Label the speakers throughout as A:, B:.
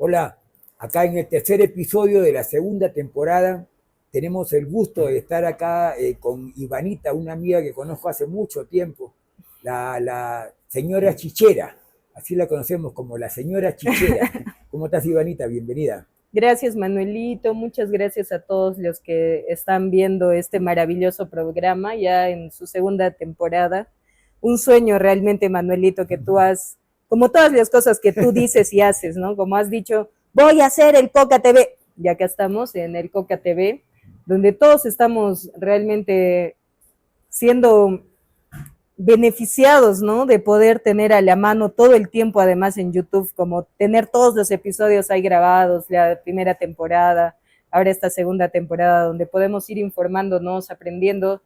A: Hola, acá en el tercer episodio de la segunda temporada tenemos el gusto de estar acá con Ivanita, una amiga que conozco hace mucho tiempo, la señora Chichera, así la conocemos como la señora Chichera. ¿Cómo estás, Ivanita? Bienvenida.
B: Gracias, Manuelito. Muchas gracias a todos los que están viendo este maravilloso programa ya en su segunda temporada. Un sueño realmente, Manuelito, que tú has, como todas las cosas que tú dices y haces, ¿no? Como has dicho, voy a hacer el Coca TV. Ya que estamos en el Coca TV, donde todos estamos realmente siendo beneficiados, ¿no? De poder tener a la mano todo el tiempo, además en YouTube, como tener todos los episodios ahí grabados, la primera temporada, ahora esta segunda temporada, donde podemos ir informándonos, aprendiendo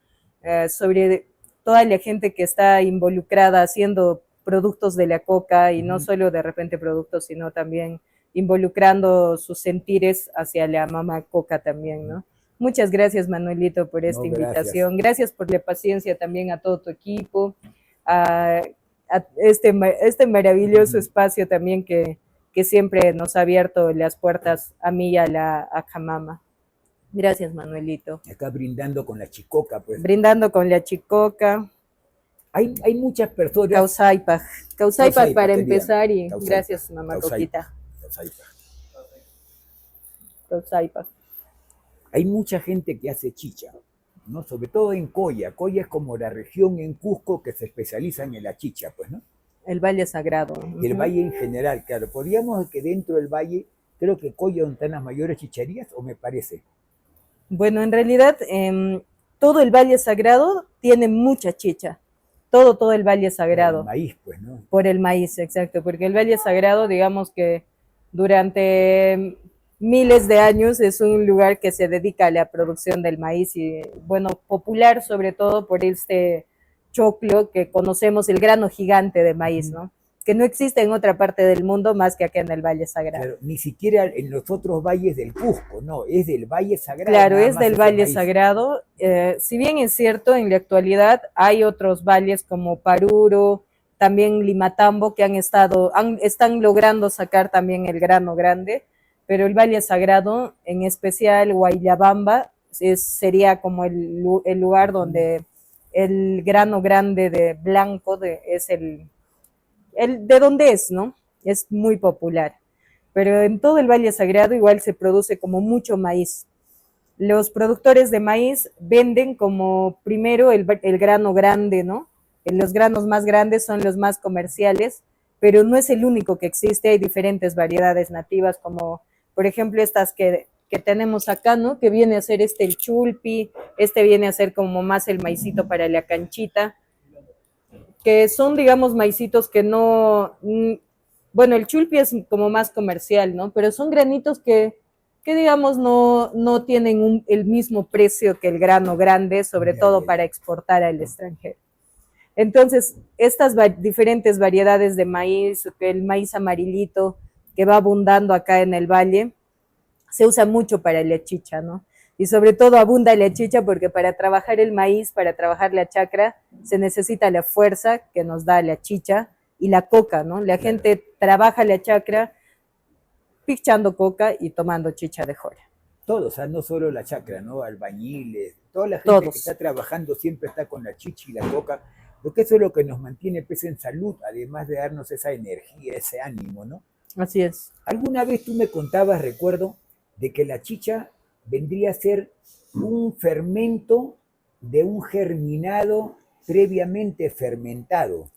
B: sobre toda la gente que está involucrada haciendo productos de la coca y no solo de repente productos, sino también involucrando sus sentires hacia la mamá coca también, ¿no? Muchas gracias, Manuelito, por esta
A: No, gracias.
B: invitación. Gracias por la paciencia también a todo tu equipo, a, a este maravilloso espacio también que siempre nos ha abierto las puertas a mí y a la Jamama. Gracias, Manuelito.
A: Acá brindando con la chicoca, pues.
B: Brindando con la chicoca.
A: Hay muchas personas.
B: Causaipa. Causaipa
A: Causaipa,
B: para
A: querida.
B: empezar y
A: Causaipa,
B: gracias, mamá
A: causaipa,
B: Coquita.
A: causaipa.
B: Causaipa.
A: Hay mucha gente que hace chicha, ¿no? Sobre todo en Coya. Coya es como la región en Cusco que se especializa en la chicha, pues, ¿no?
B: El Valle Sagrado.
A: Y el valle en general, claro. Podríamos que dentro del valle, creo que Coya donde están las mayores chicherías, o me parece.
B: Bueno, en realidad todo el Valle Sagrado tiene mucha chicha. Todo el Valle
A: Por el
B: Sagrado.
A: maíz, pues, ¿no?
B: Por el maíz, exacto. Porque el Valle Sagrado, digamos que durante miles de años es un lugar que se dedica a la producción del maíz y, bueno, popular sobre todo por este choclo que conocemos, el grano gigante de maíz, ¿no? Que no existe en otra parte del mundo más que acá en el Valle Sagrado.
A: Claro, ni siquiera en los otros valles del Cusco, no, es del Valle Sagrado.
B: Claro,
A: Nada
B: es
A: más
B: del
A: ese
B: Valle
A: maíz.
B: Sagrado. Si bien es cierto, en la actualidad hay otros valles como Paruro, también Limatambo, que están logrando sacar también el grano grande, pero el Valle Sagrado, en especial Guayabamba, sería como el lugar donde el grano grande de blanco es el de donde es, ¿no? Es muy popular. Pero en todo el Valle Sagrado igual se produce como mucho maíz. Los productores de maíz venden como primero el grano grande, ¿no? Los granos más grandes son los más comerciales, pero no es el único que existe, hay diferentes variedades nativas, como por ejemplo estas que tenemos acá, ¿no? Que viene a ser el chulpi, viene a ser como más el maicito para la canchita, que son, digamos, maicitos que no, bueno, el chulpi es como más comercial, ¿no? Pero son granitos que digamos, no tienen el mismo precio que el grano grande, sobre todo para exportar al extranjero. Entonces, estas diferentes variedades de maíz, el maíz amarillito que va abundando acá en el valle, se usa mucho para la chicha, ¿no? Y sobre todo abunda la chicha porque para trabajar el maíz, para trabajar la chacra, se necesita la fuerza que nos da la chicha y la coca, ¿no? La gente trabaja la chacra pichando coca y tomando chicha de jora.
A: Todos, o sea, no solo la chacra, ¿no? Albañiles, toda la gente que
B: Todos.
A: está trabajando siempre está con la chicha y la coca, porque eso es lo que nos mantiene pues, en salud, además de darnos esa energía, ese ánimo, ¿no?
B: Así es.
A: Alguna vez tú me contabas, recuerdo, de que la chicha vendría a ser un fermento de un germinado previamente fermentado.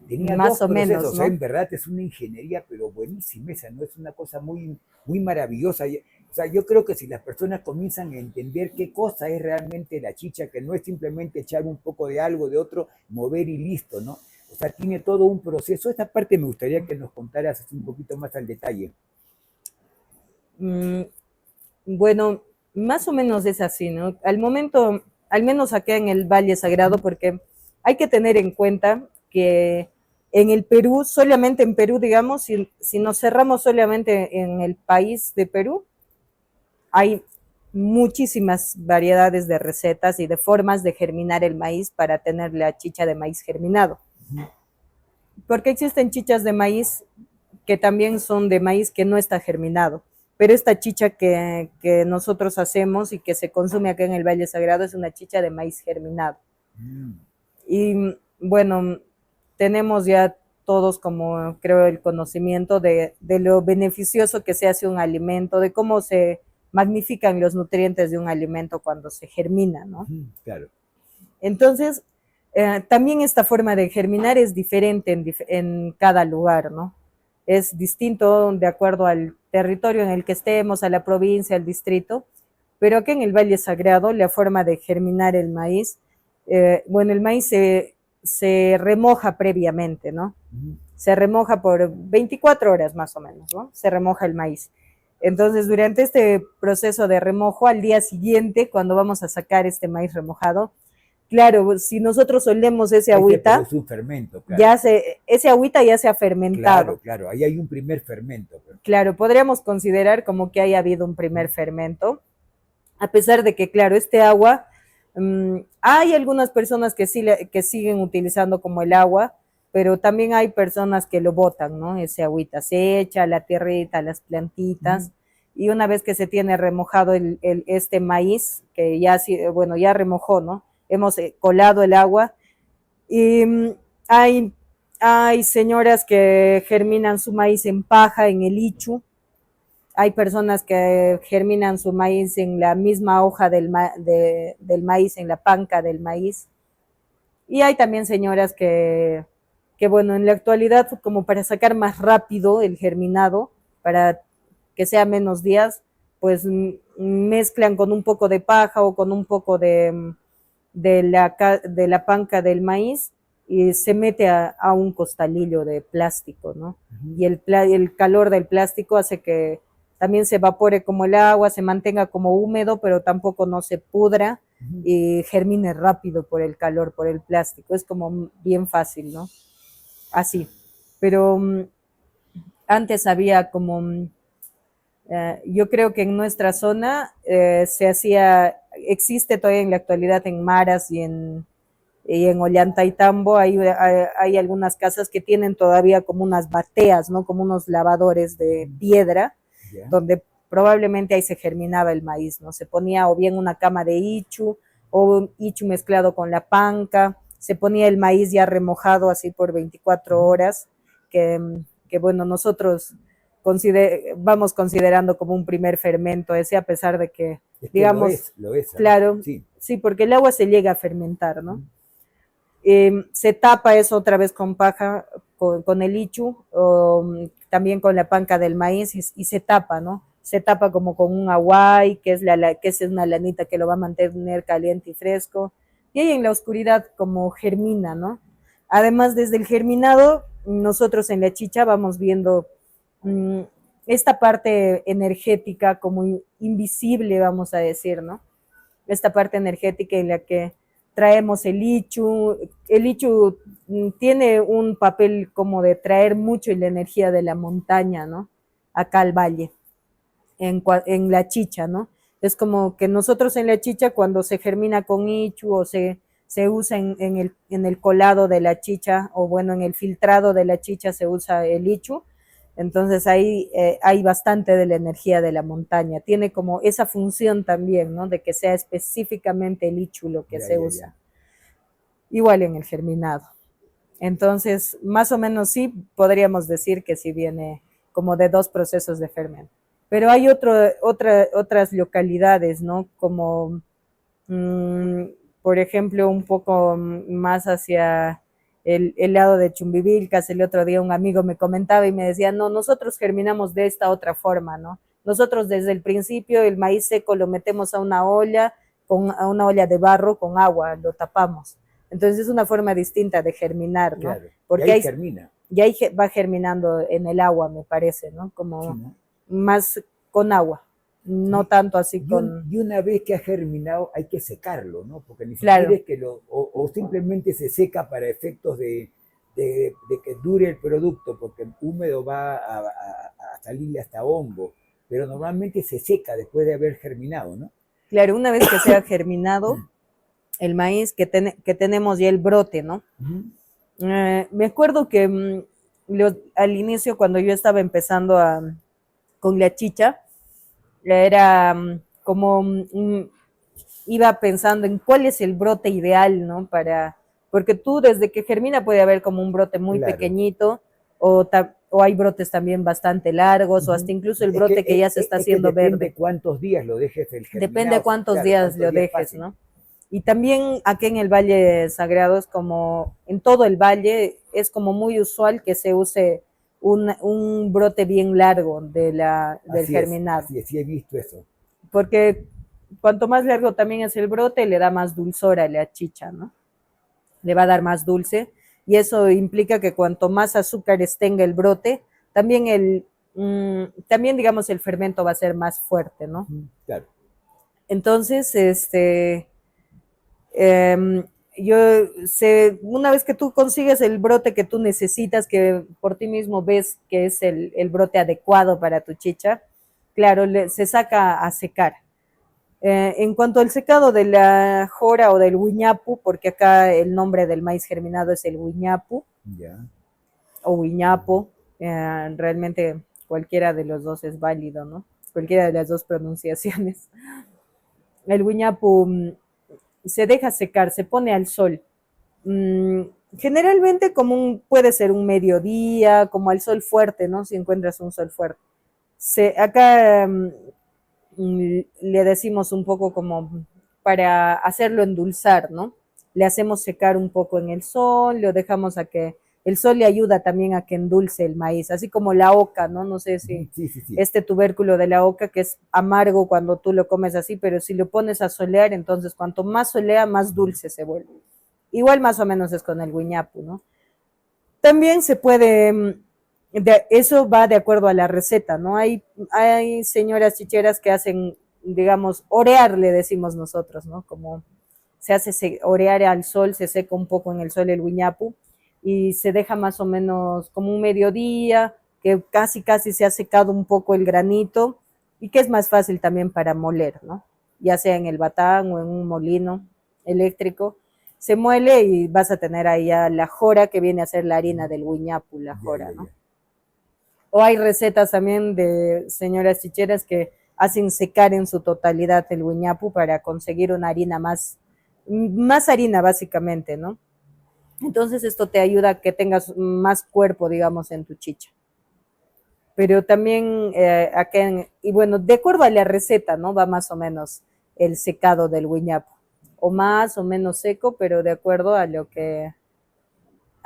A: Tenía dos
B: Más o menos,
A: procesos, ¿eh?
B: ¿no?
A: En verdad es una ingeniería, pero buenísima esa, ¿no? Es una cosa muy, muy maravillosa. O sea, yo creo que si las personas comienzan a entender qué cosa es realmente la chicha, que no es simplemente echar un poco de algo, de otro, mover y listo, ¿no? O sea, tiene todo un proceso. Esta parte me gustaría que nos contaras un poquito más al detalle.
B: Mm, bueno, más o menos es así, ¿no? Al momento, al menos acá en el Valle Sagrado, porque hay que tener en cuenta que en el Perú, solamente en Perú, digamos, si nos cerramos solamente en el país de Perú, hay muchísimas variedades de recetas y de formas de germinar el maíz para tener la chicha de maíz germinado. Porque existen chichas de maíz que también son de maíz que no está germinado. Pero esta chicha que nosotros hacemos y que se consume acá en el Valle Sagrado es una chicha de maíz germinado.
A: Mm.
B: Y bueno, tenemos ya todos como creo el conocimiento de lo beneficioso que se hace un alimento, de cómo se magnifican los nutrientes de un alimento cuando se germina, ¿no?
A: Claro.
B: Entonces, también esta forma de germinar es diferente en cada lugar, ¿no? Es distinto de acuerdo al territorio en el que estemos, a la provincia, al distrito, pero aquí en el Valle Sagrado la forma de germinar el maíz, bueno, el maíz se remoja previamente, ¿no? Se remoja por 24 horas más o menos, ¿no? Se remoja el maíz. Entonces, durante este proceso de remojo, al día siguiente, cuando vamos a sacar este maíz remojado, claro, si nosotros olemos ese agüita,
A: es un fermento, claro.
B: ese agüita ya se ha fermentado.
A: Claro, ahí hay un primer fermento.
B: Claro, podríamos considerar como que haya habido un primer fermento, a pesar de que, claro, este agua, hay algunas personas que que siguen utilizando como el agua, pero también hay personas que lo botan, ¿no? Ese agüita se echa a la tierrita, a las plantitas, y una vez que se tiene remojado este maíz, que ya, bueno, ya remojó, ¿no? Hemos colado el agua y hay señoras que germinan su maíz en paja, en el ichu. Hay personas que germinan su maíz en la misma hoja del maíz, en la panca del maíz. Y hay también señoras que, bueno, en la actualidad, como para sacar más rápido el germinado, para que sea menos días, pues mezclan con un poco de paja o con un poco de la panca del maíz y se mete a un costalillo de plástico, ¿no? Y el calor del plástico hace que también se evapore como el agua, se mantenga como húmedo, pero tampoco no se pudra y germine rápido por el calor, por el plástico. Es como bien fácil, ¿no? Así. Pero antes había como... yo creo que en nuestra zona se hacía, existe todavía en la actualidad en Maras y en Ollantaytambo hay algunas casas que tienen todavía como unas bateas, ¿no? Como unos lavadores de piedra, donde probablemente ahí se germinaba el maíz, ¿no? Se ponía o bien una cama de ichu o ichu mezclado con la panca, se ponía el maíz ya remojado así por 24 horas, que bueno, nosotros vamos considerando como un primer fermento ese, a pesar de que, digamos,
A: lo es,
B: claro, sí, porque el agua se llega a fermentar, ¿no? Se tapa eso otra vez con paja, con el ichu, también con la panca del maíz y se tapa, ¿no? Se tapa como con un aguay, que es una lanita que lo va a mantener caliente y fresco, y ahí en la oscuridad como germina, ¿no? Además, desde el germinado, nosotros en la chicha vamos viendo esta parte energética como invisible, vamos a decir, ¿no? Esta parte energética en la que traemos el ichu. El ichu tiene un papel como de traer mucho la energía de la montaña, ¿no? Acá al valle, en la chicha, ¿no? Es como que nosotros en la chicha, cuando se germina con ichu o se usa en el colado de la chicha, o bueno, en el filtrado de la chicha se usa el ichu. Entonces ahí hay bastante de la energía de la montaña. Tiene como esa función también, ¿no? De que sea específicamente el ichu lo que se usa. Igual en el germinado. Entonces, más o menos sí podríamos decir que sí viene como de dos procesos de fermento. Pero hay otras localidades, ¿no? Como, por ejemplo, un poco más hacia el lado de Chumbivilcas. El otro día un amigo me comentaba y me decía, no, nosotros germinamos de esta otra forma, ¿no? Nosotros desde el principio el maíz seco lo metemos a una olla de barro con agua, lo tapamos. Entonces es una forma distinta de germinar, ¿no?
A: Claro.
B: Porque
A: y ahí germina.
B: Y ahí va germinando en el agua, me parece, ¿no? Como sí, ¿no? Más con agua, no tanto así con...
A: Y una vez que ha germinado hay que secarlo, ¿no? Porque ni siquiera es que o simplemente se seca para efectos de que dure el producto, porque húmedo va a salirle hasta hongo, pero normalmente se seca después de haber germinado, ¿no?
B: Claro, una vez que se ha germinado el maíz, que tenemos ya el brote, ¿no? Me acuerdo que al inicio, cuando yo estaba empezando con la chicha, era como iba pensando en cuál es el brote ideal, ¿no? Porque tú desde que germina puede haber como un brote muy
A: Claro.
B: pequeñito o hay brotes también bastante largos o hasta incluso el brote que ya se está haciendo
A: depende
B: verde.
A: cuántos días lo dejes el
B: Depende de
A: germinado.
B: cuántos
A: Claro,
B: días
A: cuántos
B: lo
A: días
B: dejes,
A: pasen.
B: ¿no? Y también aquí en el Valle Sagrado es como, en todo el valle, es como muy usual que se use un brote bien largo del germinado.
A: Así es, sí he visto eso.
B: Porque cuanto más largo también es el brote, le da más dulzor a la chicha, ¿no? Le va a dar más dulce. Y eso implica que cuanto más azúcares tenga el brote, también también digamos el fermento va a ser más fuerte, ¿no?
A: Claro.
B: Entonces, eh, yo sé, una vez que tú consigues el brote que tú necesitas, que por ti mismo ves que es el brote adecuado para tu chicha, claro, se saca a secar. En cuanto al secado de la jora o del huiñapu, porque acá el nombre del maíz germinado es el huiñapu
A: Ya.
B: o huiñapo, realmente cualquiera de los dos es válido, ¿no? Cualquiera de las dos pronunciaciones. El huiñapu se deja secar, se pone al sol. Mm, generalmente puede ser un mediodía, como al sol fuerte, ¿no? Si encuentras un sol fuerte. Acá le decimos un poco como para hacerlo endulzar, ¿no? Le hacemos secar un poco en el sol, lo dejamos a que el sol le ayuda también a que endulce el maíz, así como la oca, ¿no? No sé si
A: Sí, sí, sí.
B: este tubérculo de la oca que es amargo cuando tú lo comes así, pero si lo pones a solear, entonces cuanto más solea, más dulce se vuelve. Igual más o menos es con el guiñapu, ¿no? También se puede, eso va de acuerdo a la receta, ¿no? Hay señoras chicheras que hacen, digamos, orear, le decimos nosotros, ¿no? Como se hace orear al sol, se seca un poco en el sol el guiñapu y se deja más o menos como un mediodía, que casi casi se ha secado un poco el granito y que es más fácil también para moler, ¿no? Ya sea en el batán o en un molino eléctrico, se muele y vas a tener ahí ya la jora que viene a ser la harina del huiñapu, la jora, ¿no? O hay recetas también de señoras chicheras que hacen secar en su totalidad el huiñapu para conseguir una harina más harina básicamente, ¿no? Entonces esto te ayuda a que tengas más cuerpo, digamos, en tu chicha. Pero también y bueno, de acuerdo a la receta, ¿no? Va más o menos el secado del huiñapu. O más o menos seco, pero de acuerdo a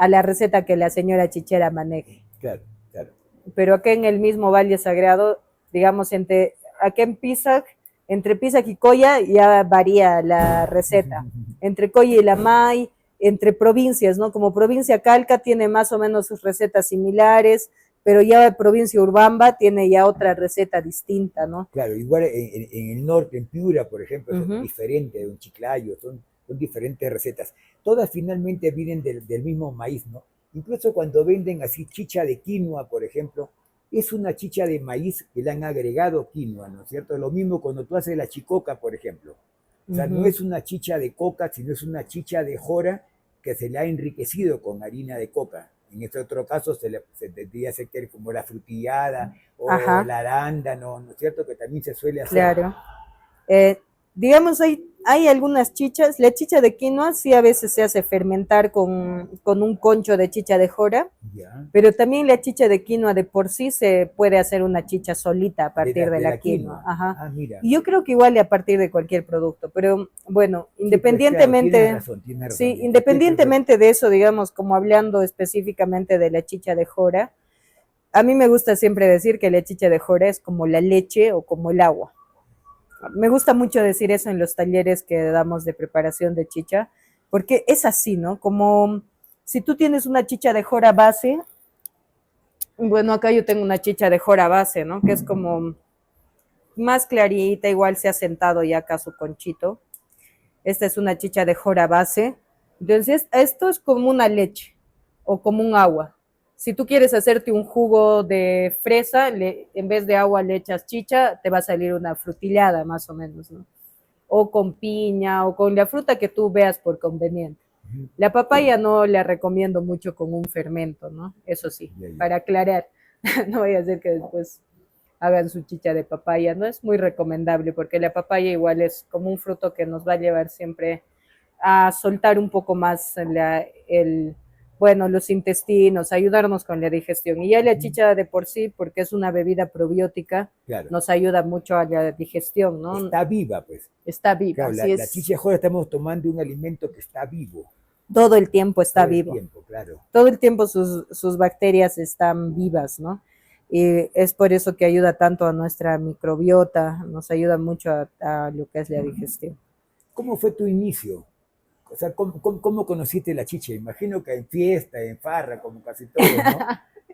B: la receta que la señora chichera maneje.
A: Claro, claro.
B: Pero acá en el mismo Valle Sagrado, digamos, acá en Pisac, entre Pisac y Coya ya varía la receta. Entre Coya y Lamay, entre provincias, ¿no? Como provincia Calca tiene más o menos sus recetas similares, pero ya provincia Urbamba tiene ya otra receta distinta, ¿no?
A: Claro, igual en el norte, en Piura, por ejemplo, son diferentes, en Chiclayo, son diferentes recetas. Todas finalmente vienen del mismo maíz, ¿no? Incluso cuando venden así chicha de quinoa, por ejemplo, es una chicha de maíz que le han agregado quinoa, ¿no es cierto? Lo mismo cuando tú haces la chicoca, por ejemplo. O sea, no es una chicha de coca, sino es una chicha de jora que se le ha enriquecido con harina de coca. En este otro caso se tendría que ser como la frutillada o
B: Ajá,
A: la arándano, ¿no es cierto? Que también se suele hacer.
B: claro. Digamos, hay algunas chichas, la chicha de quinoa sí a veces se hace fermentar con un concho de chicha de jora,
A: Ya.
B: pero también la chicha de quinoa de por sí se puede hacer una chicha solita a partir de
A: De
B: la
A: la
B: quinoa.
A: quinoa.
B: Ajá.
A: Ah, mira.
B: Y yo creo que igual a partir de cualquier producto, pero bueno,
A: Sí, pues claro, tienes razón.
B: sí, independientemente de eso, digamos, como hablando específicamente de la chicha de jora, a mí me gusta siempre decir que la chicha de jora es como la leche o como el agua. Me gusta mucho decir eso en los talleres que damos de preparación de chicha, porque es así, ¿no? Como si tú tienes una chicha de jora base, bueno, acá yo tengo una chicha de jora base, ¿no? Que es como más clarita, igual se ha sentado ya acá su conchito. Esta es una chicha de jora base. Entonces, esto es como una leche o como un agua. Si tú quieres hacerte un jugo de fresa, en vez de agua le echas chicha, te va a salir una frutillada más o menos, ¿no? O con piña o con la fruta que tú veas por conveniente.
A: Ujú.
B: La papaya no la recomiendo mucho con un fermento, ¿no? Eso sí,
A: Ya, ya.
B: para aclarar. No voy a hacer que después hagan su chicha de papaya. No es muy recomendable porque la papaya igual es como un fruto que nos va a llevar siempre a soltar un poco más bueno, los intestinos, ayudarnos con la digestión. Y ya la
A: Ujú.
B: chicha de por sí, porque es una bebida probiótica,
A: Claro.
B: nos ayuda mucho a la digestión, ¿no?
A: Está viva, pues.
B: Está viva,
A: Claro,
B: así
A: la
B: es,
A: chicha ahora estamos tomando un alimento que está vivo
B: todo el tiempo está
A: todo el
B: vivo.
A: tiempo, claro.
B: Todo el tiempo sus bacterias están vivas, ¿no? Y es por eso que ayuda tanto a nuestra microbiota, nos ayuda mucho a lo que es la digestión.
A: ¿Cómo fue tu inicio? O sea, ¿cómo conociste la chicha? Imagino que en fiesta, en farra, como casi todos, ¿no?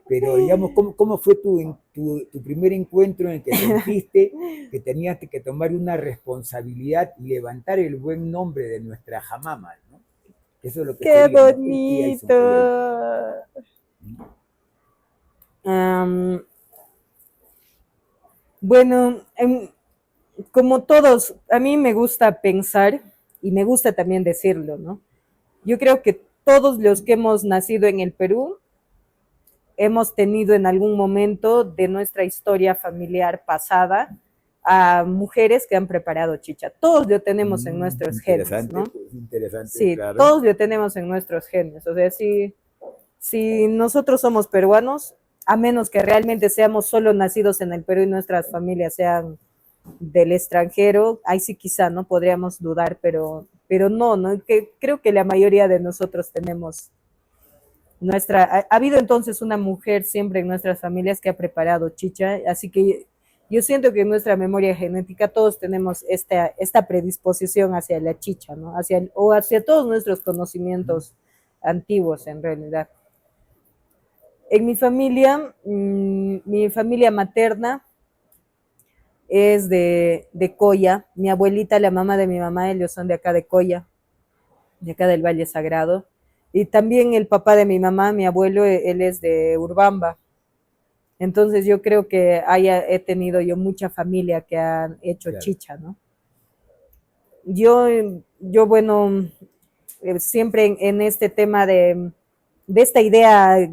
A: Pero digamos, ¿cómo fue tu primer encuentro en el que sentiste que tenías que tomar una responsabilidad y levantar el buen nombre de nuestra jamama, ¿no? Eso es lo que
B: ¡Qué
A: sería, ¿no? El tía y
B: bonito!
A: Soncoyoy.
B: Um, bueno, como todos, a mí me gusta pensar y me gusta también decirlo, ¿no? Yo creo que todos los que hemos nacido en el Perú hemos tenido en algún momento de nuestra historia familiar pasada a mujeres que han preparado chicha. Todos lo tenemos en nuestros genes,
A: Interesante,
B: ¿no?
A: pues interesante,
B: Sí,
A: claro.
B: todos lo tenemos en nuestros genes. O sea, si nosotros somos peruanos, a menos que realmente seamos solo nacidos en el Perú y nuestras familias sean del extranjero, ahí sí quizá no podríamos dudar, pero no, que creo que la mayoría de nosotros tenemos ha habido entonces una mujer siempre en nuestras familias que ha preparado chicha, así que yo siento que en nuestra memoria genética todos tenemos esta predisposición hacia la chicha, ¿no? O hacia todos nuestros conocimientos antiguos en realidad. En mi familia materna es de Coya, mi abuelita, la mamá de mi mamá, ellos son de acá de Coya, de acá del Valle Sagrado. Y también el papá de mi mamá, mi abuelo, él es de Urbamba. Entonces yo creo que he tenido yo mucha familia que han hecho
A: Claro.
B: chicha, ¿no? Yo, yo bueno, siempre en este tema de esta idea,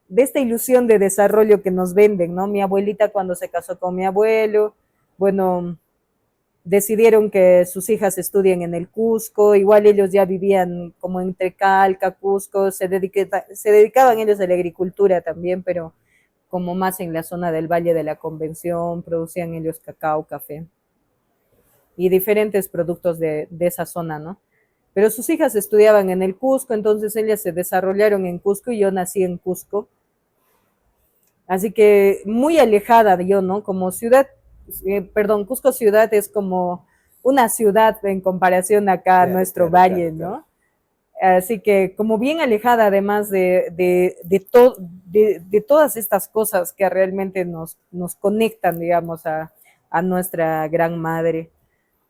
B: de esta ilusión de desarrollo que nos venden, ¿no? Mi abuelita cuando se casó con mi abuelo, bueno, decidieron que sus hijas estudien en el Cusco, igual ellos ya vivían como entre Calca, Cusco, se dedicaban ellos a la agricultura también, pero como más en la zona del Valle de la Convención, producían ellos cacao, café y diferentes productos de esa zona, ¿no? Pero sus hijas estudiaban en el Cusco, entonces ellas se desarrollaron en Cusco y yo nací en Cusco. Así que muy alejada yo, ¿no? Como ciudad, perdón, Cusco ciudad es como una ciudad en comparación acá a
A: Claro,
B: nuestro
A: claro,
B: valle,
A: claro, claro.
B: ¿no? Así que como bien alejada además de todas estas cosas que realmente nos conectan, digamos, a nuestra gran madre.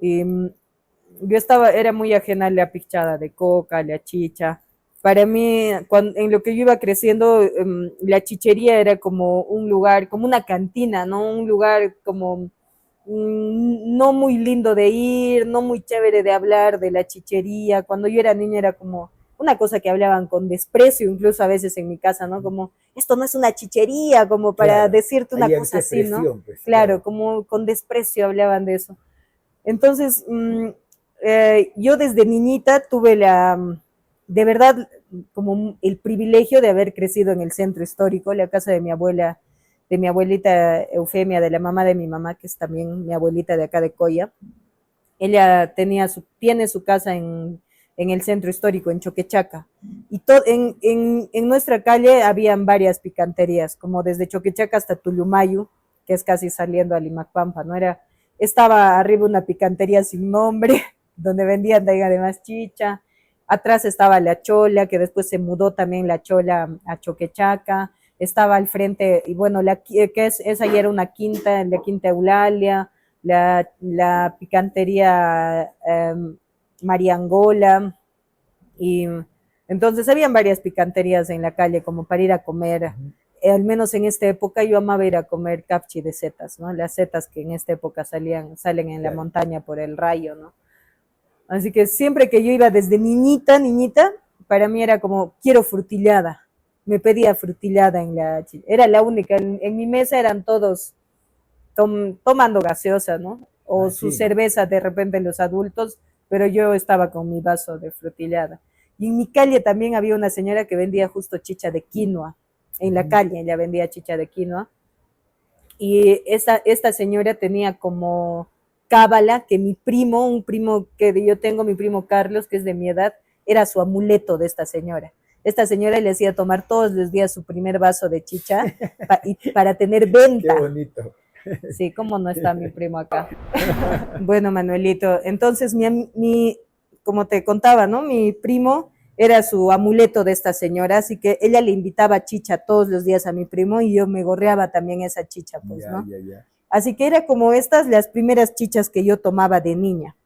B: Y yo era muy ajena a la pichada de coca, a la chicha. Para mí, en lo que yo iba creciendo, la chichería era como un lugar, como una cantina, ¿no? Un lugar como no muy lindo de ir, no muy chévere de hablar de la chichería. Cuando yo era niña era como una cosa que hablaban con desprecio, incluso a veces en mi casa, ¿no? Como, esto no es una chichería, como para
A: Claro,
B: decirte una
A: hay
B: cosa
A: esta
B: así, ¿no?
A: expresión, pues,
B: Claro,
A: claro.
B: como con desprecio hablaban de eso. Entonces, yo desde niñita tuve de verdad, como el privilegio de haber crecido en el centro histórico, la casa de mi abuela, de mi abuelita Eufemia, de la mamá de mi mamá, que es también mi abuelita de acá de Coya. Ella tiene su casa en el centro histórico, en Choquechaca. Y en nuestra calle habían varias picanterías, como desde Choquechaca hasta Tullumayu, que es casi saliendo a Limacpampa, ¿no? Estaba arriba una picantería sin nombre, donde vendían de además chicha. Atrás estaba La Chola, que después se mudó también La Chola a Choquechaca. Estaba al frente, y bueno, esa ya era una quinta, la Quinta Eulalia, la picantería Mariangola, y entonces habían varias picanterías en la calle como para ir a comer.
A: Ujú.
B: Al menos en esta época yo amaba ir a comer capchi de setas, ¿no? Las setas que en esta época salen en la
A: Claro.
B: montaña por el rayo, ¿no? Así que siempre que yo iba desde niñita, para mí era como, quiero frutillada. Me pedía frutillada en la chicha. Era la única. En mi mesa eran todos tomando gaseosa, ¿no? O
A: Ah,
B: su
A: sí.
B: cerveza de repente los adultos, pero yo estaba con mi vaso de frutillada. Y en mi calle también había una señora que vendía justo chicha de quinoa. En la
A: Ujú.
B: calle ella vendía chicha de quinoa. Y esta señora tenía como cábala que mi primo, un primo que yo tengo, mi primo Carlos, que es de mi edad, era su amuleto de esta señora. Esta señora le hacía tomar todos los días su primer vaso de chicha para tener
A: Qué
B: venta.
A: bonito.
B: Sí, cómo no está mi primo acá. Bueno, Manuelito, entonces como te contaba, ¿no? Mi primo era su amuleto de esta señora, así que ella le invitaba chicha todos los días a mi primo y yo me gorreaba también esa chicha, pues,
A: Ya,
B: ¿no?
A: ya, ya.
B: Así que era como estas las primeras chichas que yo tomaba de niña.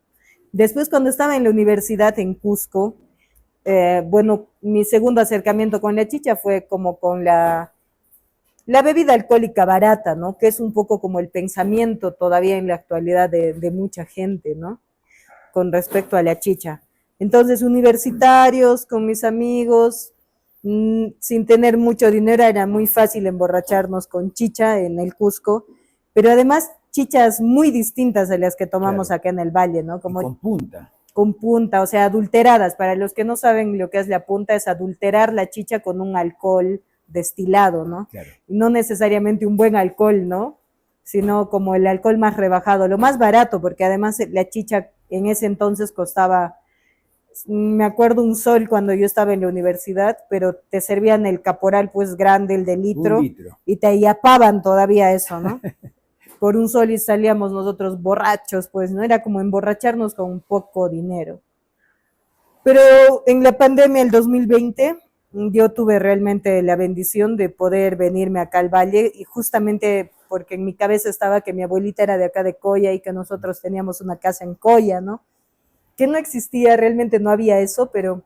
B: Después, cuando estaba en la universidad en Cusco, bueno, mi segundo acercamiento con la chicha fue como con la bebida alcohólica barata, ¿no? Que es un poco como el pensamiento todavía en la actualidad de mucha gente, ¿no? Con respecto a la chicha. Entonces, universitarios, con mis amigos, sin tener mucho dinero, era muy fácil emborracharnos con chicha en el Cusco, pero además chichas muy distintas a las que tomamos
A: Claro.
B: acá en el Valle, ¿no?
A: Y
B: Como
A: con punta.
B: con punta, o sea, adulteradas. Para los que no saben lo que es la punta, es adulterar la chicha con un alcohol destilado, ¿no?
A: Claro.
B: Y no necesariamente un buen alcohol, ¿no? Sino como el alcohol más rebajado, lo más barato, porque además la chicha en ese entonces costaba, me acuerdo, un sol cuando yo estaba en la universidad, pero te servían el caporal pues grande, el de
A: Un
B: litro,
A: litro.
B: y te ayapaban todavía eso, ¿no? Por un sol y salíamos nosotros borrachos, pues no era como emborracharnos con un poco dinero. Pero en la pandemia del 2020 yo tuve realmente la bendición de poder venirme acá al Valle y justamente porque en mi cabeza estaba que mi abuelita era de acá de Coya y que nosotros teníamos una casa en Coya, ¿no? Que no existía, realmente no había eso, pero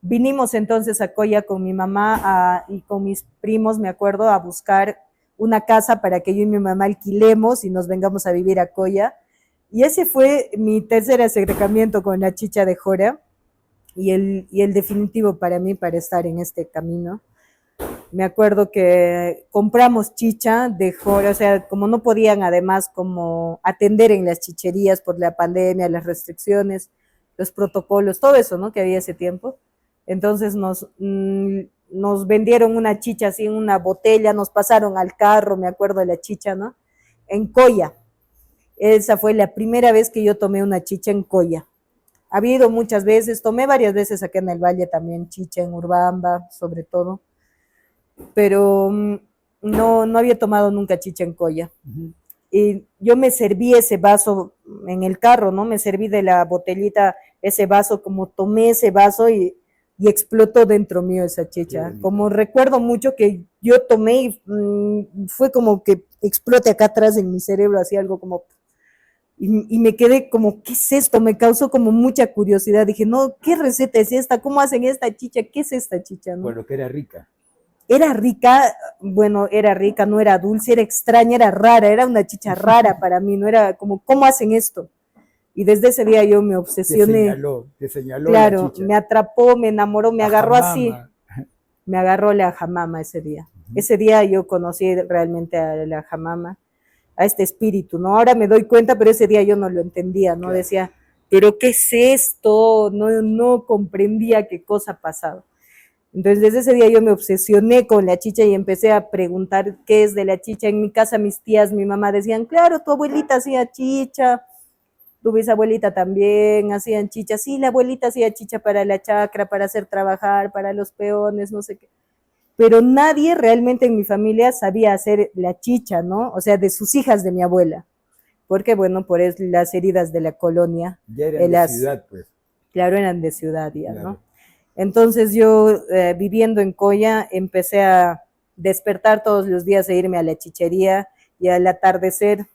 B: vinimos entonces a Coya con mi mamá y con mis primos, me acuerdo, a buscar una casa para que yo y mi mamá alquilemos y nos vengamos a vivir a Coya. Y ese fue mi tercer acercamiento con la chicha de Jora y el definitivo para mí para estar en este camino. Me acuerdo que compramos chicha de Jora, o sea, como no podían además como atender en las chicherías por la pandemia, las restricciones, los protocolos, todo eso, ¿no? Que había ese tiempo. Entonces nos vendieron una chicha así en una botella, nos pasaron al carro, me acuerdo de la chicha, ¿no? En Coya. Esa fue la primera vez que yo tomé una chicha en Coya. Ha habido muchas veces, tomé varias veces acá en el Valle también, chicha en Urbamba, sobre todo, pero no había tomado nunca chicha en Coya.
A: Ujú.
B: Y yo me serví ese vaso en el carro, ¿no? Me serví de la botellita ese vaso, como tomé ese vaso y explotó dentro mío esa chicha. Como recuerdo mucho que yo tomé y fue como que explote acá atrás en mi cerebro, así algo como y me quedé como, ¿qué es esto? Me causó como mucha curiosidad. Dije, no, ¿qué receta es esta? ¿Cómo hacen esta chicha? ¿Qué es esta chicha? ¿No?
A: Bueno, que era rica.
B: Era rica, bueno, era rica, no era dulce, era extraña, era rara, era una chicha rara para mí, no era como, ¿cómo hacen esto? Y desde ese día yo me obsesioné.
A: Te señaló la
B: Claro,
A: chicha.
B: me atrapó, me enamoró, me agarró así,
A: Ajamama.
B: me agarró la jamama ese día. Ese día yo conocí realmente a la jamama, a este espíritu, ¿no? Ahora me doy cuenta, pero ese día yo no lo entendía, ¿no?
A: Claro.
B: Decía, ¿pero qué es esto? No comprendía qué cosa pasaba. Entonces, desde ese día yo me obsesioné con la chicha y empecé a preguntar qué es de la chicha. En mi casa, mis tías, mi mamá decían, claro, tu abuelita hacía chicha, tu bisabuelita también hacían chicha. Sí, la abuelita hacía chicha para la chacra, para hacer trabajar, para los peones, no sé qué. Pero nadie realmente en mi familia sabía hacer la chicha, ¿no? O sea, de sus hijas de mi abuela. Porque, bueno, por las heridas de la colonia,
A: Ya eran de ciudad, pues.
B: claro, eran de ciudad ya,
A: Claro.
B: ¿no? Entonces yo, viviendo en Coya, empecé a despertar todos los días e irme a la chichería y al atardecer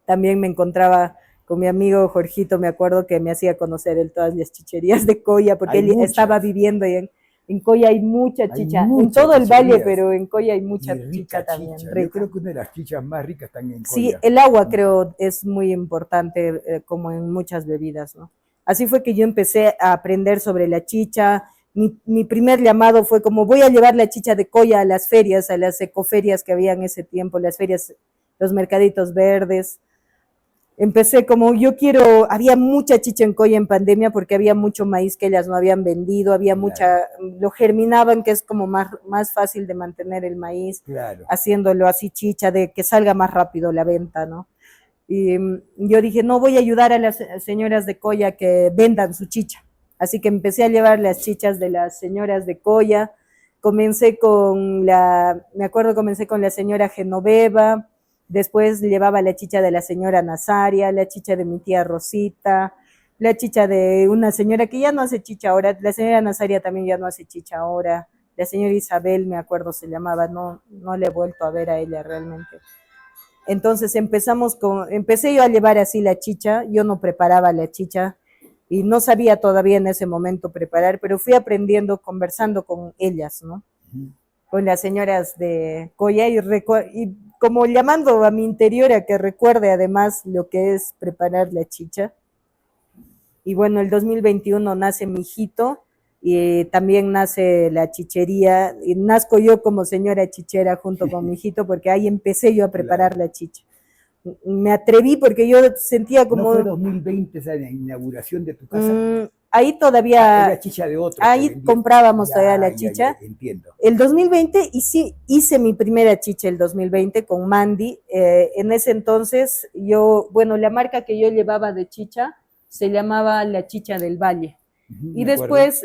B: también me encontraba con mi amigo Jorgito, me acuerdo que me hacía conocer él todas las chicherías de Coya, porque
A: Hay
B: él
A: muchas.
B: estaba viviendo y en Coya hay mucha
A: Hay
B: chicha, en
A: muchas
B: todo el valle,
A: chicherías.
B: pero en Coya hay mucha
A: Y
B: chicha
A: rica
B: también,
A: chicha. Yo
B: rica.
A: creo que una de las chichas más ricas están en
B: Sí,
A: Coya.
B: el agua creo es muy importante, como en muchas bebidas, ¿no? Así fue que yo empecé a aprender sobre la chicha. Mi primer llamado fue como voy a llevar la chicha de colla a las ferias, a las ecoferias que había en ese tiempo, las ferias, los mercaditos verdes. Empecé como yo quiero, había mucha chicha en colla en pandemia porque había mucho maíz que ellas no habían vendido, había
A: Claro.
B: mucha, lo germinaban, que es como más fácil de mantener el maíz,
A: Claro.
B: haciéndolo así chicha, de que salga más rápido la venta, ¿no? Y yo dije, no, voy a ayudar a las señoras de colla que vendan su chicha. Así que empecé a llevar las chichas de las señoras de colla. Me acuerdo, comencé con la señora Genoveva, después llevaba la chicha de la señora Nazaria, la chicha de mi tía Rosita, la chicha de una señora que ya no hace chicha ahora, la señora Nazaria también ya no hace chicha ahora, la señora Isabel, me acuerdo se llamaba, no le he vuelto a ver a ella realmente. Entonces empecé yo a llevar así la chicha, yo no preparaba la chicha y no sabía todavía en ese momento preparar, pero fui aprendiendo conversando con ellas, ¿no? Con las señoras de Coya y como llamando a mi interior a que recuerde además lo que es preparar la chicha. Y bueno, el 2021 nace mi hijito y también nace la chichería. Y nazco yo como señora chichera junto con mi hijito porque ahí empecé yo a preparar la chicha. Me atreví porque yo sentía como...
A: ¿No fue 2020 esa inauguración de tu casa?
B: Ahí todavía...
A: Era chicha de otro.
B: Ahí comprábamos todavía la chicha.
A: Entiendo.
B: El 2020 hice mi primera chicha el 2020 con Mandy. En ese entonces la marca que yo llevaba de chicha se llamaba La Chicha del Valle. Y después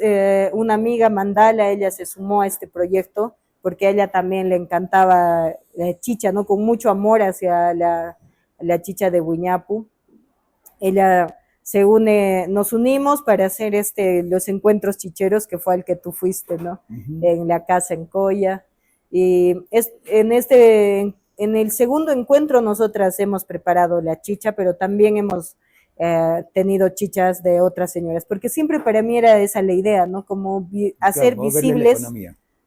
B: una amiga, Mandala, ella se sumó a este proyecto porque a ella también le encantaba la chicha, ¿no? Con mucho amor hacia la chicha de Huiñapu. Ella nos unimos para hacer los encuentros chicheros, que fue al que tú fuiste, ¿no? En la casa en Coya. Y en el segundo encuentro nosotras hemos preparado la chicha, pero también hemos tenido chichas de otras señoras, porque siempre para mí era esa la idea, ¿no? Como hacer visibles,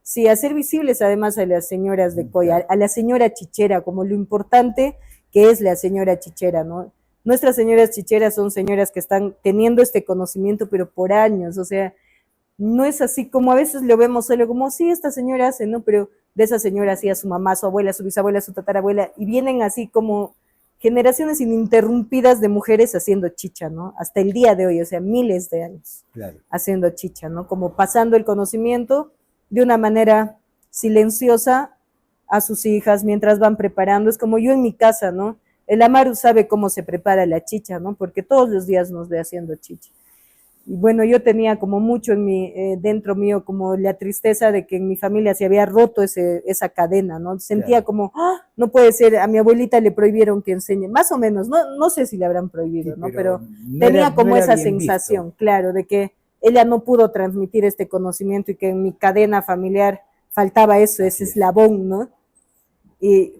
B: sí, hacer visibles además a las señoras de Coya, a la señora chichera, como lo importante que es la señora chichera, ¿no? Nuestras señoras chicheras son señoras que están teniendo este conocimiento, pero por años, o sea, no es así como a veces lo vemos solo como, sí, esta señora hace, ¿no? Pero de esa señora hacía su mamá, su abuela, su bisabuela, su tatarabuela, y vienen así como generaciones ininterrumpidas de mujeres haciendo chicha, ¿no? Hasta el día de hoy, o sea, miles de años haciendo chicha, ¿no? Como pasando el conocimiento de una manera silenciosa a sus hijas mientras van preparando. Es como yo en mi casa, ¿no? El Amaru sabe cómo se prepara la chicha, ¿no? Porque todos los días nos ve haciendo chicha. Y bueno, yo tenía como mucho dentro mío como la tristeza de que en mi familia se había roto esa cadena, ¿no? Sentía como, no puede ser, a mi abuelita le prohibieron que enseñe, más o menos, no sé si le habrán prohibido, sí, ¿no? Pero tenía como esa sensación, claro, de que ella no pudo transmitir este conocimiento y que en mi cadena familiar faltaba ese eslabón, ¿no?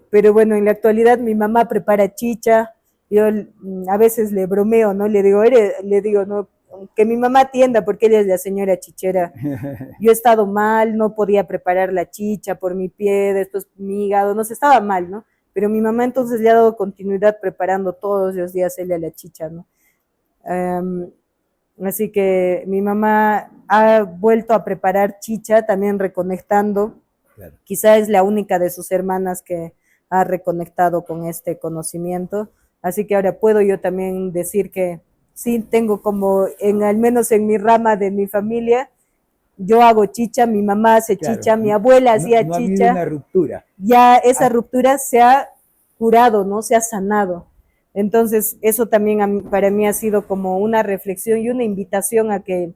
B: Pero bueno, en la actualidad mi mamá prepara chicha, yo a veces le bromeo, ¿no? Le digo, no, que mi mamá atienda porque ella es la señora chichera. Yo he estado mal, no podía preparar la chicha por mi pie, después mi hígado, no sé, estaba mal, ¿no? Pero mi mamá entonces le ha dado continuidad preparando todos los días ella la chicha, ¿no? Así que mi mamá ha vuelto a preparar chicha, también reconectando. Claro. Quizá es la única de sus hermanas que ha reconectado con este conocimiento. Así que ahora puedo yo también decir que sí tengo como, al menos en mi rama de mi familia, yo hago chicha, mi mamá hace chicha, mi abuela hacía chicha. No ha habido
A: una ruptura.
B: Ya esa ruptura se ha curado, ¿no? Se ha sanado. Entonces, eso también para mí ha sido como una reflexión y una invitación a que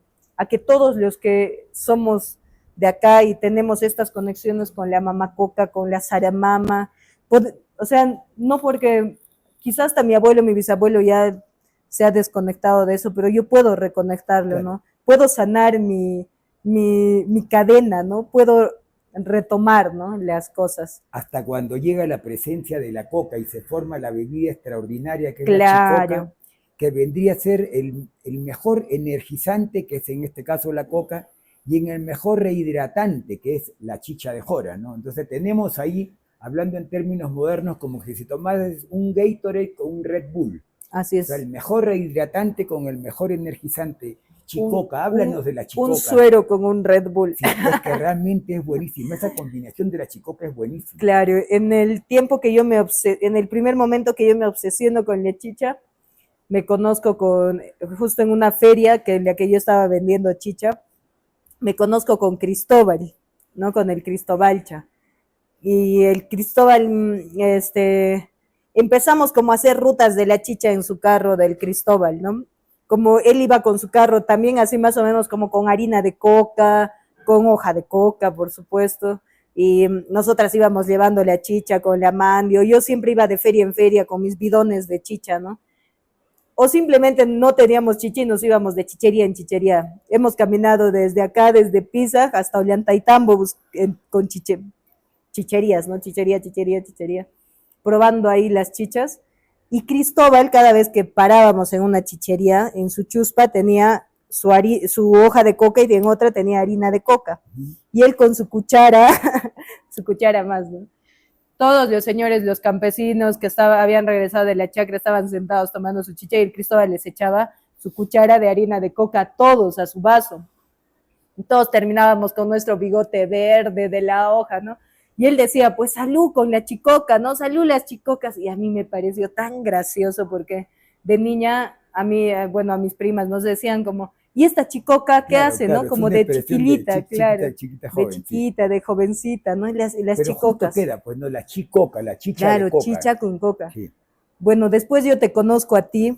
B: todos los que somos de acá y tenemos estas conexiones con la mamá coca, con la saramama, o sea, no porque quizás hasta mi abuelo, mi bisabuelo ya se ha desconectado de eso, pero yo puedo reconectarlo, claro, ¿no? Puedo sanar mi cadena, ¿no? Puedo retomar, ¿no? Las cosas.
A: Hasta cuando llega la presencia de la coca y se forma la bebida extraordinaria que es
B: claro,
A: la chicoca, que vendría a ser el mejor energizante, que es en este caso la coca, y en el mejor rehidratante, que es la chicha de jora, ¿no? Entonces tenemos ahí, hablando en términos modernos, como que si tomaras un Gatorade con un Red Bull.
B: Así
A: O sea,
B: es.
A: el mejor rehidratante con el mejor energizante.
B: Un,
A: Chicoca, háblanos de la
B: un
A: chicoca.
B: suero con un Red Bull.
A: Sí, es que realmente es buenísima. Esa combinación de la chicoca es buenísima.
B: Claro, en el tiempo que en el primer momento que yo me obsesiono con la chicha, me conozco justo en una feria en la que yo estaba vendiendo chicha, me conozco con Cristóbal, ¿no? Con el Cristobalcha. Y el Cristóbal, empezamos como a hacer rutas de la chicha en su carro del Cristóbal, ¿no? Como él iba con su carro también así más o menos como con harina de coca, con hoja de coca, por supuesto, y nosotras íbamos llevando la chicha con la mandio, yo siempre iba de feria en feria con mis bidones de chicha, ¿no? O simplemente no teníamos chicha y nos íbamos de chichería en chichería. Hemos caminado desde acá, desde Pisa hasta Ollantaytambo con chicherías, ¿no? Chichería, chichería, chichería, probando ahí las chichas. Y Cristóbal, cada vez que parábamos en una chichería, en su chuspa tenía su hoja de coca y en otra tenía harina de coca. Y él con su cuchara, su cuchara más, ¿no? Todos los señores, los campesinos que habían regresado de la chacra estaban sentados tomando su chicha y el Cristóbal les echaba su cuchara de harina de coca a todos a su vaso. Y todos terminábamos con nuestro bigote verde de la hoja, ¿no? Y él decía, pues salud con la chicoca, ¿no? Salud las chicocas. Y a mí me pareció tan gracioso porque de niña, a mí, bueno, a mis primas nos decían como, ¿y esta chicoca qué
A: Claro,
B: hace,
A: claro,
B: no?
A: es
B: Como
A: una
B: de
A: expresión de
B: chiquilita, claro.
A: chiquita,
B: De
A: joven, sí.
B: chiquita, de jovencita, ¿no? Y las
A: Pero justo
B: chicocas.
A: queda, pues no, la chicoca, la chicha de
B: Claro,
A: coca.
B: chicha con coca.
A: Sí.
B: Bueno, después yo te conozco a ti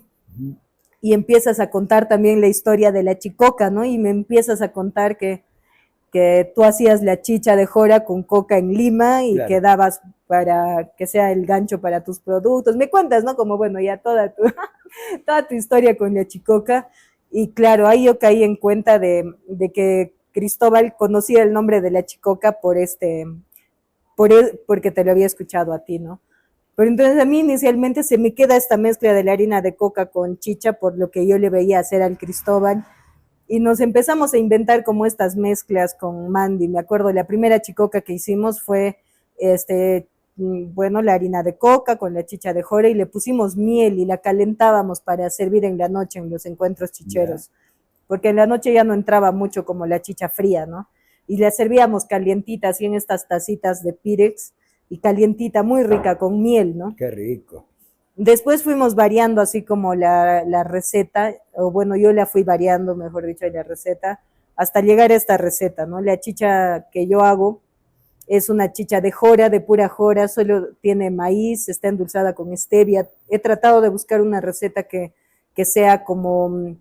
B: y empiezas a contar también la historia de la chicoca, ¿no? Y me empiezas a contar que tú hacías la chicha de jora con coca en Lima y
A: Claro.
B: que dabas para que sea el gancho para tus productos. Me cuentas, ¿no? Como, bueno, ya toda tu historia con la chicoca. Y claro, ahí yo caí en cuenta de que Cristóbal conocía el nombre de la chicoca porque te lo había escuchado a ti, ¿no? Pero entonces a mí inicialmente se me queda esta mezcla de la harina de coca con chicha por lo que yo le veía hacer al Cristóbal y nos empezamos a inventar como estas mezclas con Mandy. Me acuerdo, la primera chicoca que hicimos fue, bueno, la harina de coca con la chicha de jora y le pusimos miel y la calentábamos para servir en la noche en los encuentros chicheros. Porque en la noche ya no entraba mucho como la chicha fría, ¿no? Y la servíamos calientita, así en estas tacitas de Pirex, y calientita, muy rica, con miel, ¿no?
A: Qué rico.
B: Después fuimos variando así como la receta, o bueno, yo la fui variando, mejor dicho, la receta, hasta llegar a esta receta, ¿no? La chicha que yo hago es una chicha de jora, de pura jora, solo tiene maíz, está endulzada con stevia. He tratado de buscar una receta que sea como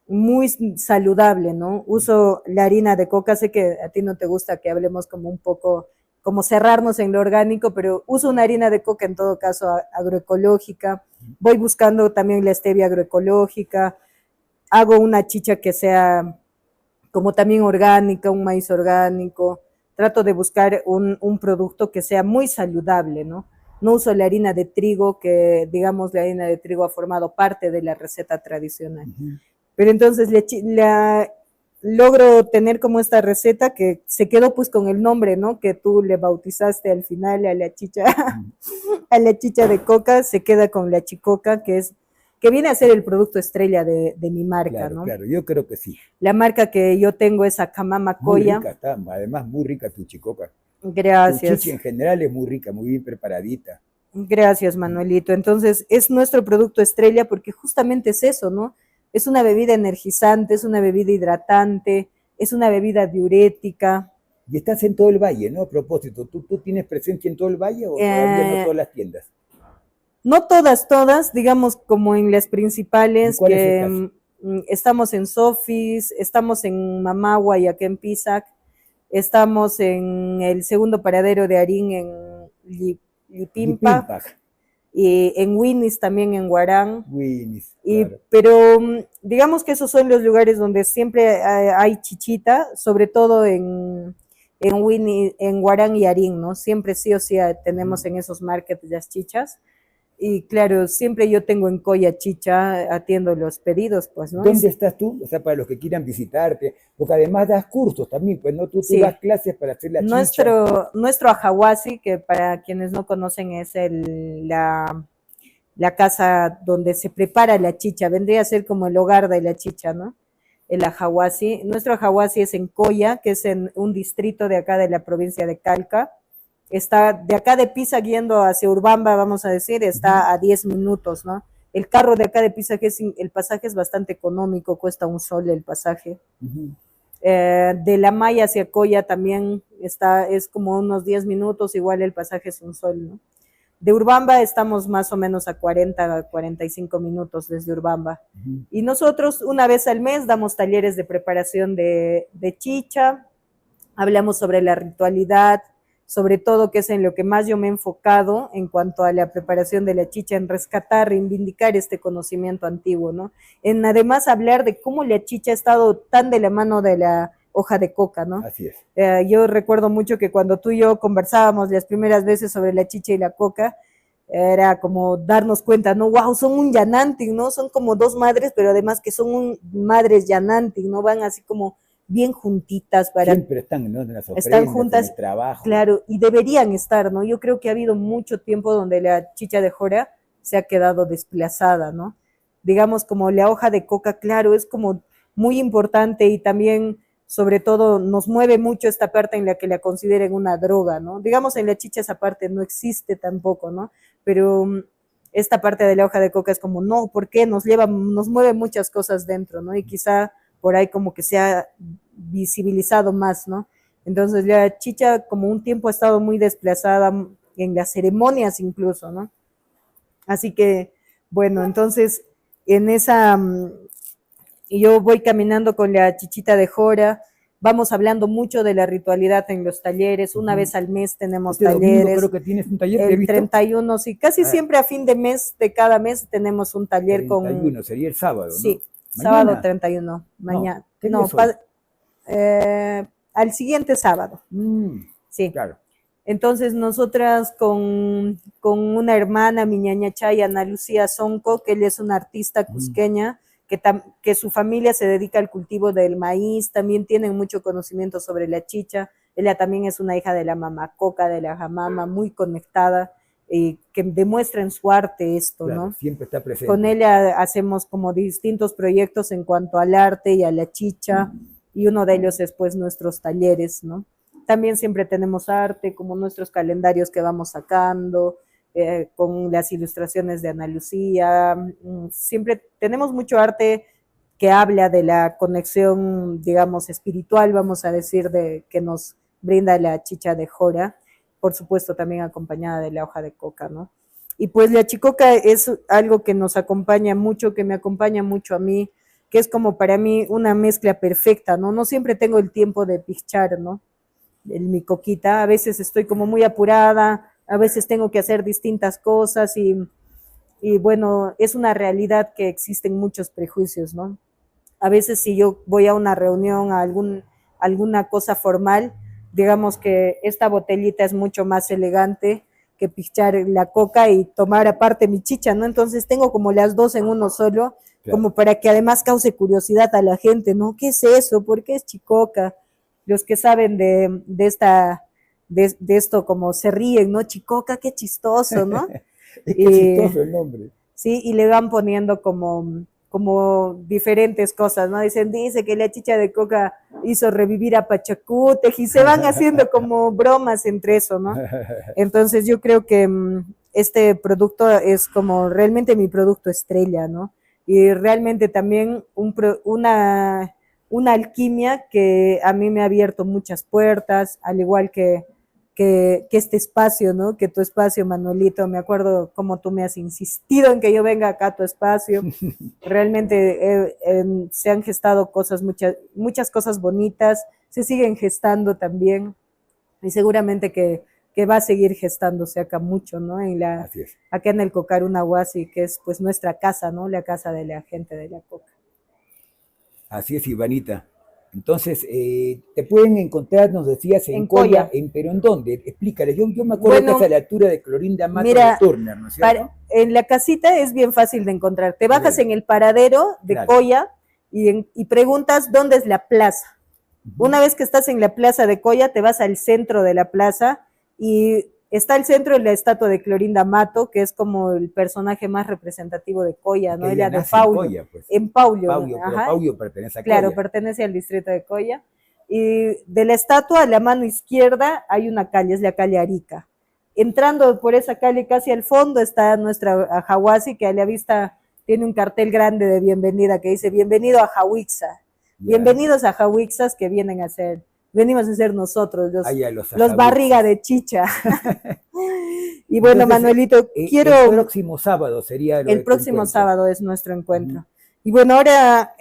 B: muy saludable, ¿no? Uso la harina de coca, sé que a ti no te gusta que hablemos como un poco, como cerrarnos en lo orgánico, pero uso una harina de coca en todo caso agroecológica, voy buscando también la stevia agroecológica, hago una chicha que sea como también orgánica, un maíz orgánico, trato de buscar un producto que sea muy saludable, ¿no? No uso la harina de trigo, que digamos la harina de trigo ha formado parte de la receta tradicional. Pero entonces logro tener como esta receta que se quedó pues con el nombre, ¿no? Que tú le bautizaste al final a la chicha, a la chicha de coca, se queda con la chicoca, que viene a ser el producto estrella de mi marca,
A: Claro,
B: ¿no?
A: claro, yo creo que sí.
B: La marca que yo tengo es Acamama Coya.
A: Muy rica está, además muy rica tu chicoca.
B: Gracias.
A: Tu chicha en general es muy rica, muy bien preparadita.
B: Gracias, Manuelito. Entonces, es nuestro producto estrella porque justamente es eso, ¿no? Es una bebida energizante, es una bebida hidratante, es una bebida diurética.
A: Y estás en todo el valle, ¿no? A propósito, ¿tú tienes presencia en todo el valle o todavía no todas las tiendas?
B: No todas, digamos como en las principales,
A: que
B: estamos en Sofis, estamos en Mamagua y acá en Pisac, estamos en el segundo paradero de Arín en Lipimpa, y en Winnis también en Guarán.
A: Winnis,
B: claro. Pero digamos que esos son los lugares donde siempre hay chichita, sobre todo en Winnis, en Guarán y Arín, ¿no? Siempre sí o sí tenemos en esos markets las chichas. Y claro, siempre yo tengo en Coya Chicha, atiendo los pedidos, pues, ¿no?
A: ¿Dónde estás tú? O sea, para los que quieran visitarte, porque además das cursos también, pues, ¿no? Tú das clases para hacer la chicha.
B: Nuestro ajahuasi, que para quienes no conocen es la casa donde se prepara la chicha, vendría a ser como el hogar de la chicha, ¿no? El Ajahuasi. Nuestro Ajahuasi es en Coya, que es en un distrito de acá de la provincia de Calca. Está de acá de Pisa yendo hacia Urbamba, vamos a decir, está a 10 minutos, ¿no? El carro de acá de Pisa, el pasaje es bastante económico, cuesta $1 el pasaje. De La Maya hacia Coya también es como unos 10 minutos, igual el pasaje es $1, ¿no? De Urbamba estamos más o menos a 40, 45 minutos desde Urbamba. Y nosotros una vez al mes damos talleres de preparación de chicha, hablamos sobre la ritualidad, sobre todo que es en lo que más yo me he enfocado en cuanto a la preparación de la chicha, en rescatar, reivindicar este conocimiento antiguo, ¿no? En además hablar de cómo la chicha ha estado tan de la mano de la hoja de coca, ¿no?
A: Así es.
B: Yo recuerdo mucho que cuando tú y yo conversábamos las primeras veces sobre la chicha y la coca, era como darnos cuenta, ¿no? Wow, son un yananting, ¿no? Son como dos madres, pero además que son madres yananting, ¿no? Van así como bien juntitas para...
A: Siempre están, ¿no? En las ofrendas,
B: están juntas,
A: en el trabajo.
B: claro, y deberían estar, ¿no? Yo creo que ha habido mucho tiempo donde la chicha de jora se ha quedado desplazada, ¿no? Digamos, como la hoja de coca, claro, es como muy importante y también, sobre todo, nos mueve mucho esta parte en la que la consideren una droga, ¿no? Digamos, en la chicha esa parte no existe tampoco, ¿no? Pero esta parte de la hoja de coca es como, no, ¿por qué? Nos mueve muchas cosas dentro, ¿no? Y quizá por ahí como que se ha visibilizado más, ¿no? Entonces la chicha como un tiempo ha estado muy desplazada en las ceremonias incluso, ¿no? Así que, bueno, entonces en esa, yo voy caminando con la chichita de jora, vamos hablando mucho de la ritualidad en los talleres, una vez al mes tenemos talleres.
A: Domingo creo que tienes un taller,
B: el 31, sí, casi siempre a fin de mes, de cada mes tenemos un taller
A: 31,
B: con...
A: sería el sábado, ¿no?
B: Sí, sábado 31, mañana. No, al siguiente sábado. Sí.
A: Claro.
B: Entonces nosotras con una hermana, mi ñaña Chay, Ana Lucía Sonco, que ella es una artista cusqueña, que su familia se dedica al cultivo del maíz, también tienen mucho conocimiento sobre la chicha. Ella también es una hija de la mamacoca, de la jamama, muy conectada, que demuestra en su arte esto,
A: claro,
B: ¿no?
A: Siempre está presente.
B: Con ella hacemos como distintos proyectos en cuanto al arte y a la chicha, y uno de ellos es pues nuestros talleres, ¿no? También siempre tenemos arte, como nuestros calendarios que vamos sacando, con las ilustraciones de Ana Lucía. Siempre tenemos mucho arte que habla de la conexión, digamos, espiritual, vamos a decir, que nos brinda la chicha de jora, por supuesto también acompañada de la hoja de coca, ¿no? Y pues la chicoca es algo que nos acompaña mucho, que me acompaña mucho a mí, que es como para mí una mezcla perfecta, ¿no? No siempre tengo el tiempo de pichar, ¿no? Mi coquita, a veces estoy como muy apurada, a veces tengo que hacer distintas cosas y bueno, es una realidad que existen muchos prejuicios, ¿no? A veces si yo voy a una reunión, a alguna cosa formal, digamos que esta botellita es mucho más elegante que pichar la coca y tomar aparte mi chicha, ¿no? Entonces tengo como las dos en uno solo, claro, como para que además cause curiosidad a la gente, ¿no? ¿Qué es eso? ¿Por qué es chicoca? Los que saben de esto como se ríen, ¿no? Chicoca, qué chistoso, ¿no?
A: Es que chistoso el nombre.
B: Sí, y le van poniendo como diferentes cosas, ¿no? Dice que la chicha de coca hizo revivir a Pachacútec y se van haciendo como bromas entre eso, ¿no? Entonces yo creo que este producto es como realmente mi producto estrella, ¿no? Y realmente también una alquimia que a mí me ha abierto muchas puertas, al igual que este espacio, ¿no? Que tu espacio, Manuelito, me acuerdo cómo tú me has insistido en que yo venga acá a tu espacio. Realmente se han gestado muchas cosas bonitas, se siguen gestando también, y seguramente que va a seguir gestándose acá mucho, ¿no? Acá en el Cocarunahuasi, que es pues nuestra casa, ¿no? La casa de la gente de la coca.
A: Así es, Ivanita. Entonces, te pueden encontrar, nos decías, en Coya, pero ¿en dónde? Explícales. Yo me acuerdo que es a la altura de Clorinda Mato de Turner, ¿no es cierto?
B: En la casita es bien fácil de encontrar. Te bajas en el paradero de Coya y preguntas dónde es la plaza. Una vez que estás en la plaza de Coya, te vas al centro de la plaza y Está al centro la estatua de Clorinda Mato, que es como el personaje más representativo de Coya, ¿no? Ella de Paullo.
A: Coya, pues.
B: En Paullo.
A: Paullo, pero
B: ajá.
A: Paullo pertenece a Coya.
B: Claro, pertenece al distrito de Coya. Y de la estatua a la mano izquierda hay una calle, es la calle Arica. Entrando por esa calle casi al fondo está nuestra Ajahuasi, que a la vista tiene un cartel grande de bienvenida que dice bienvenido a Jahuixa. Bienvenidos a Jahuixas que venimos a ser nosotros, los barriga de chicha. Y bueno, entonces, Manuelito, quiero...
A: El próximo sábado sería
B: el próximo sábado es nuestro encuentro. Y bueno, ahora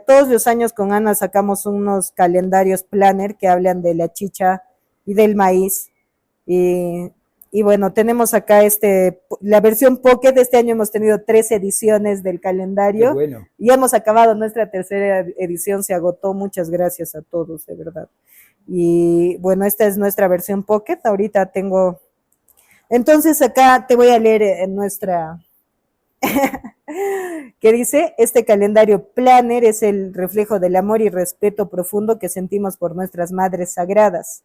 B: todos los años con Ana sacamos unos calendarios planner que hablan de la chicha y del maíz. Y bueno, tenemos acá la versión Pocket. Este año hemos tenido 3 ediciones del calendario.
A: Qué bueno.
B: Y hemos acabado nuestra tercera edición, se agotó. Muchas gracias a todos, de verdad. Y bueno, esta es nuestra versión Pocket. Ahorita tengo... Entonces acá te voy a leer en nuestra... que dice, este calendario planner es el reflejo del amor y respeto profundo que sentimos por nuestras madres sagradas.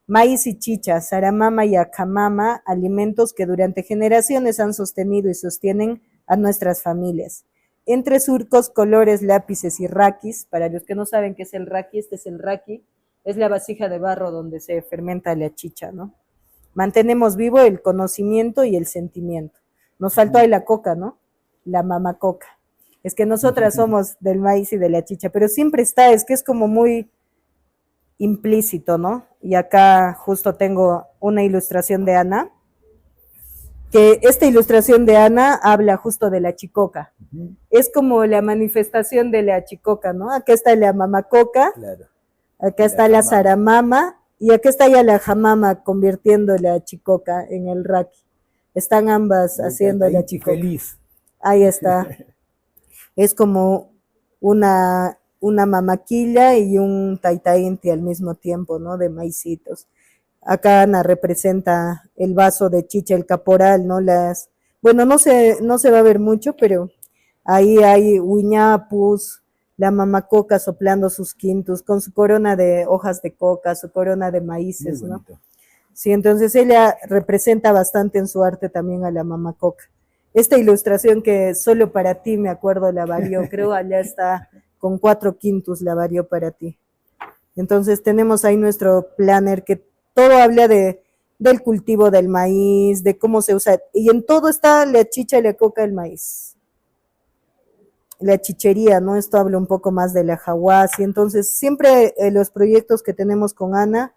B: Maíz y chicha, saramama y acamama, alimentos que durante generaciones han sostenido y sostienen a nuestras familias. Entre surcos, colores, lápices y raquis, para los que no saben qué es el raqui, este es el raqui, es la vasija de barro donde se fermenta la chicha, ¿no? Mantenemos vivo el conocimiento y el sentimiento. Nos faltó ahí la coca, ¿no? La mamacoca. Es que nosotras somos del maíz y de la chicha, pero siempre está, es que es como muy implícito, ¿no? Y acá justo tengo una ilustración de Ana, que esta ilustración de Ana habla justo de la chicoca. Es como la manifestación de la chicoca, ¿no? Acá está la mamacoca, claro. Acá está la saramama, y acá está ya la jamama convirtiendo la chicoca en el raqui. Están ambas haciendo la chicoca. Feliz. Ahí está. Es como una mamaquilla y un taitainti al mismo tiempo, ¿no? De maicitos. Acá Ana representa el vaso de chicha, el caporal, ¿no? Bueno, no se va a ver mucho, pero ahí hay huiñapus, la mamacoca soplando sus quintus, con su corona de hojas de coca, su corona de maíces, ¿no? Sí, entonces ella representa bastante en su arte también a la mamacoca. Esta ilustración que solo para ti, me acuerdo, la varió, creo allá está con 4 quintus, la varió para ti. Entonces tenemos ahí nuestro planner que todo habla del cultivo del maíz, de cómo se usa, y en todo está la chicha y la coca del maíz. La chichería, ¿no? Esto habla un poco más de la Ajahuasi. Entonces siempre los proyectos que tenemos con Ana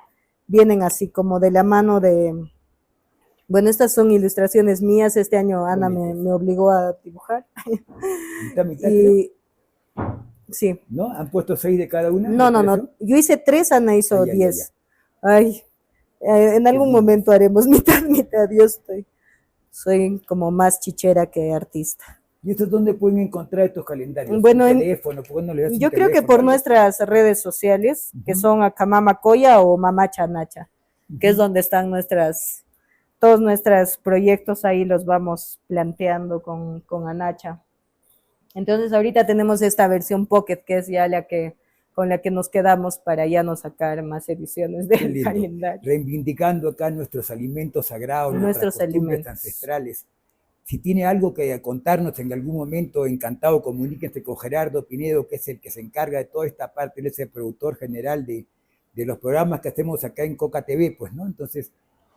B: vienen así como de la mano de... Bueno, estas son ilustraciones mías. Este año Ana me obligó a dibujar.
A: Y,
B: sí.
A: ¿No? ¿Han puesto 6 de cada una?
B: No. Yo hice 3, Ana hizo 10. Ay, en algún momento haremos mitad. Yo soy como más chichera que artista.
A: ¿Y esto dónde pueden encontrar estos calendarios?
B: Bueno,
A: teléfono, ¿por qué no le das
B: yo creo que por nuestras redes sociales, que son Acamama Coya o Mamacha Nacha, que es donde están todos nuestros proyectos, ahí los vamos planteando con Anacha. Entonces ahorita tenemos esta versión Pocket, que es ya con la que nos quedamos para ya no sacar más ediciones del calendario.
A: Reivindicando acá nuestros alimentos sagrados, nuestras costumbres ancestrales. Si tiene algo que contarnos en algún momento, encantado, comuníquese con Gerardo Pinedo, que es el que se encarga de toda esta parte, él es el productor general de los programas que hacemos acá en Coca TV, pues, ¿no? Entonces,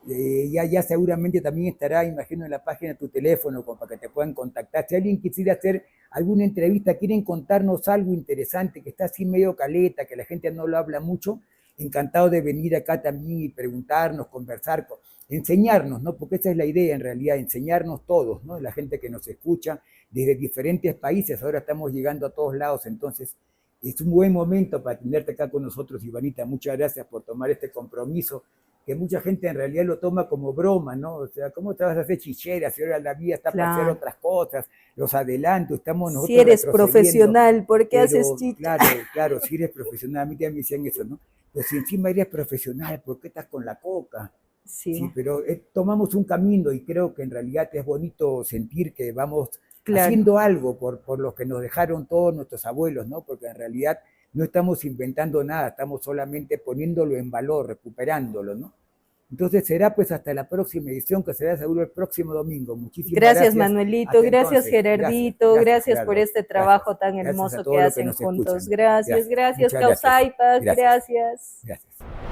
A: ya seguramente también estará, imagino, en la página de tu teléfono para que te puedan contactar. Si alguien quisiera hacer alguna entrevista, quieren contarnos algo interesante, que está así medio caleta, que la gente no lo habla mucho, encantado de venir acá también y preguntarnos, conversar, enseñarnos, ¿no? Porque esa es la idea en realidad, enseñarnos todos, ¿no? La gente que nos escucha desde diferentes países, ahora estamos llegando a todos lados, entonces es un buen momento para tenerte acá con nosotros, Ivanita. Muchas gracias por tomar este compromiso, que mucha gente en realidad lo toma como broma, ¿no? O sea, ¿cómo te vas a hacer chichera si ahora la vida está para hacer otras cosas? Los adelantos, estamos nosotros
B: si eres profesional, ¿por qué haces chicha?
A: Claro, si eres profesional, a mí también me decían eso, ¿no? Pero si encima eres profesional, ¿por qué estás con la coca? Sí, pero tomamos un camino y creo que en realidad es bonito sentir que vamos haciendo algo por los que nos dejaron todos nuestros abuelos, ¿no? Porque en realidad no estamos inventando nada, estamos solamente poniéndolo en valor, recuperándolo, ¿no? Entonces será pues hasta la próxima edición, que será seguro el próximo domingo. Muchísimas
B: gracias. Manuelito,
A: Hasta
B: gracias
A: entonces.
B: Gerardito, gracias por
A: Gerardo.
B: este trabajo
A: Gracias.
B: tan
A: Gracias a
B: hermoso
A: todos
B: que
A: los que
B: hacen
A: nos
B: juntos.
A: escuchan.
B: Gracias,
A: Muchas gracias.
B: Causaipa,
A: Gracias.
B: gracias.
A: Gracias.